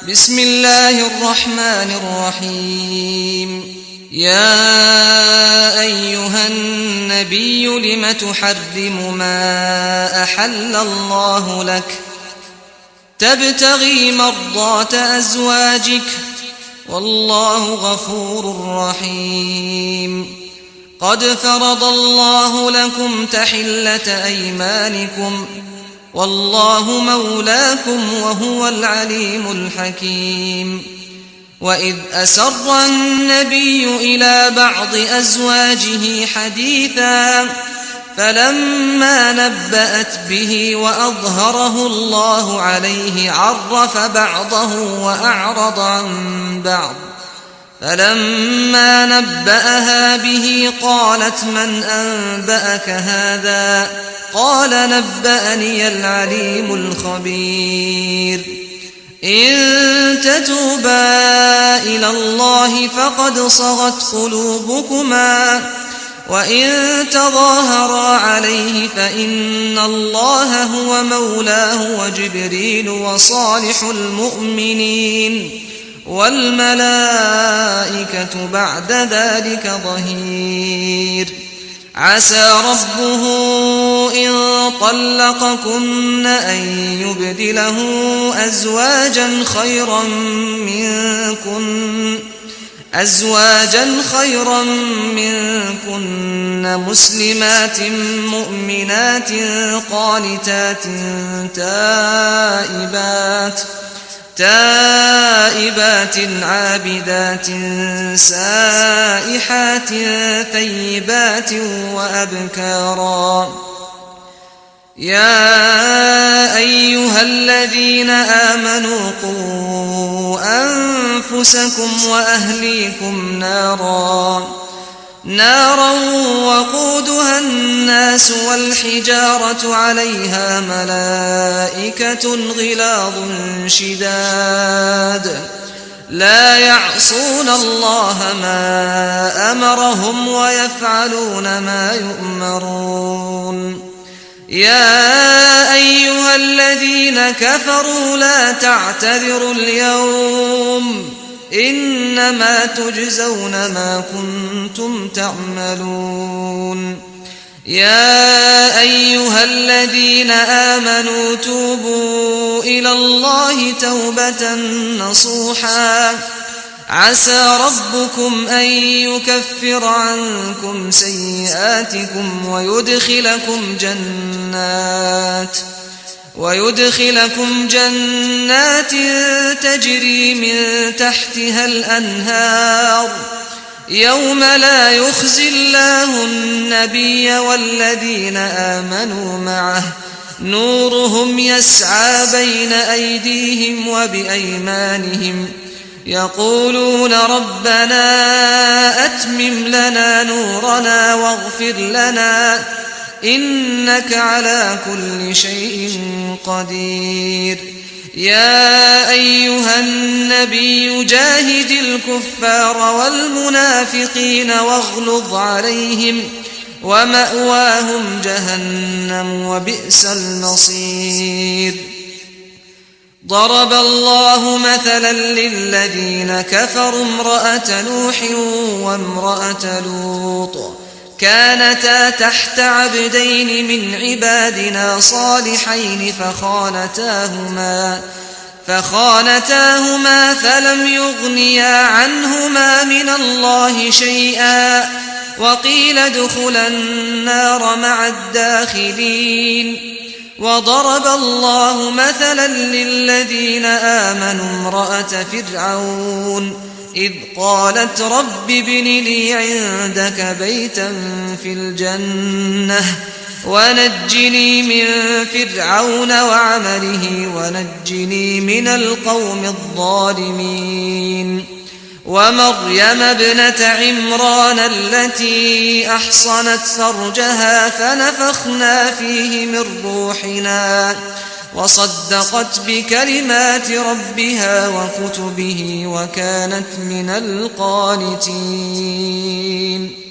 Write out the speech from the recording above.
بسم الله الرحمن الرحيم. يا أيها النبي لم تحرم ما أحل الله لك تبتغي مرضات أزواجك والله غفور رحيم. قد فرض الله لكم تحلة أيمانكم والله مولاكم وهو العليم الحكيم. وإذ أسر النبي إلى بعض أزواجه حديثا فلما نبأت به وأظهره الله عليه عرف بعضه وأعرض عن بعض. فلما نبأها به قالت من أنبأك هذا؟ قال نبأني العليم الخبير. إن تتوبا إلى الله فقد صغت قلوبكما وإن تظاهرا عليه فإن الله هو مولاه وجبريل وصالح المؤمنين والملائكة بعد ذلك ظهير. عسى ربه إن طلقكن أن يبدله أزواجا خيرا منكن مسلمات مؤمنات قانتات تائبات عابدات سائحات ثيبات وأبكارا. يا أيها الذين آمنوا قوا أنفسكم وأهليكم نارا وقودها الناس والحجارة عليها ملائكة غلاظ شداد لا يعصون الله ما أمرهم ويفعلون ما يؤمرون. يا أيها الذين كفروا لا تعتذروا اليوم إنما تجزون ما كنتم تعملون. يا أيها الذين آمنوا توبوا إلى الله توبة نصوحا عسى ربكم أن يكفر عنكم سيئاتكم ويدخلكم جنات تجري من تحتها الأنهار يوم لا يخزي الله النبي والذين آمنوا معه نورهم يسعى بين أيديهم وبأيمانهم يقولون ربنا أتمم لنا نورنا واغفر لنا إنك على كل شيء قدير. يا أيها النبي جاهد الكفار والمنافقين واغلظ عليهم ومأواهم جهنم وبئس المصير. ضرب الله مثلا للذين كفروا امرأة نوح وامرأة لوط كانتا تحت عبدين من عبادنا صالحين فخانتاهما فلم يغنيا عنهما من الله شيئا وقيل ادخلا النار مع الداخلين. وضرب الله مثلا للذين آمنوا امرأة فرعون إذ قالت رب ابن لي عندك بيتا في الجنة ونجني من فرعون وعمله ونجني من القوم الظالمين. ومريم ابنة عمران التي أحصنت فرجها فنفخنا فيه من روحنا وصدقت بكلمات ربها وكتبه وكانت من القانتين.